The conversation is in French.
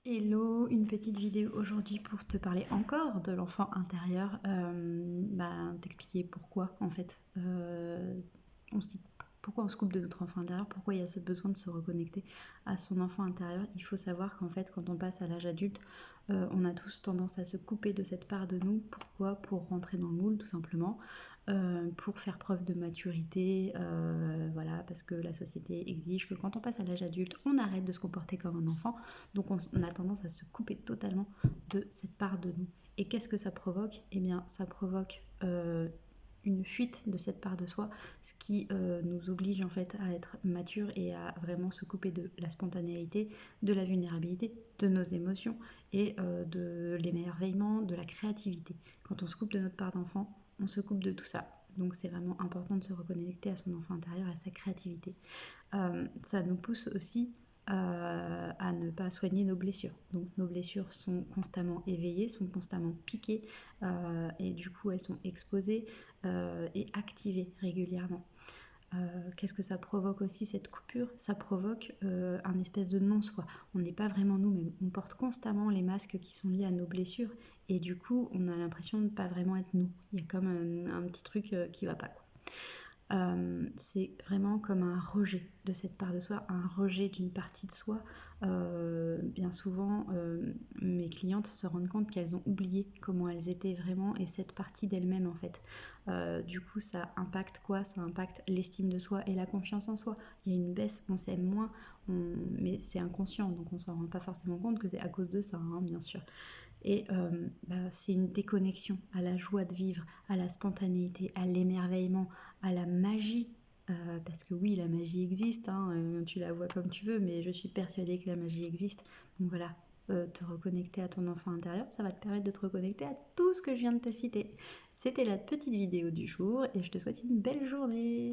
Hello, une petite vidéo aujourd'hui pour te parler encore de l'enfant intérieur, t'expliquer pourquoi en fait on se dit pourquoi on se coupe de notre enfant intérieur, pourquoi il y a ce besoin de se reconnecter à son enfant intérieur. Il faut savoir qu'en fait quand on passe à l'âge adulte, on a tous tendance à se couper de cette part de nous. Pourquoi? Pour rentrer dans le moule tout simplement. Pour faire preuve de maturité, voilà, parce que la société exige que quand on passe à l'âge adulte, on arrête de se comporter comme un enfant, donc on a tendance à se couper totalement de cette part de nous. Et qu'est-ce que ça provoque? Eh bien, ça provoque une fuite de cette part de soi, ce qui nous oblige en fait à être mature et à vraiment se couper de la spontanéité, de la vulnérabilité, de nos émotions et de l'émerveillement, de la créativité. Quand on se coupe de notre part d'enfant, on se coupe de tout ça. Donc c'est vraiment important de se reconnecter à son enfant intérieur, à sa créativité. Ça nous pousse aussi à ne pas soigner nos blessures. Donc nos blessures sont constamment éveillées, sont constamment piquées et du coup elles sont exposées et activées régulièrement. Qu'est-ce que ça provoque aussi cette coupure? Ça provoque un espèce de non-soi. On n'est pas vraiment nous-mêmes. On porte constamment les masques qui sont liés à nos blessures et du coup on a l'impression de ne pas vraiment être nous. Il y a comme un petit truc qui va pas, quoi. C'est vraiment comme un rejet de cette part de soi, un rejet d'une partie de soi. Bien souvent, mes clientes se rendent compte qu'elles ont oublié comment elles étaient vraiment et cette partie d'elles-mêmes en fait. Du coup, ça impacte quoi? Ça impacte l'estime de soi et la confiance en soi. Il y a une baisse, on s'aime moins, mais c'est inconscient, donc on s'en rend pas forcément compte que c'est à cause de ça, hein, bien sûr. Et c'est une déconnexion à la joie de vivre, à la spontanéité, à l'émerveillement, à la magie. Parce que oui, la magie existe, hein, tu la vois comme tu veux, mais je suis persuadée que la magie existe. Donc voilà, te reconnecter à ton enfant intérieur, ça va te permettre de te reconnecter à tout ce que je viens de te citer. C'était la petite vidéo du jour et je te souhaite une belle journée.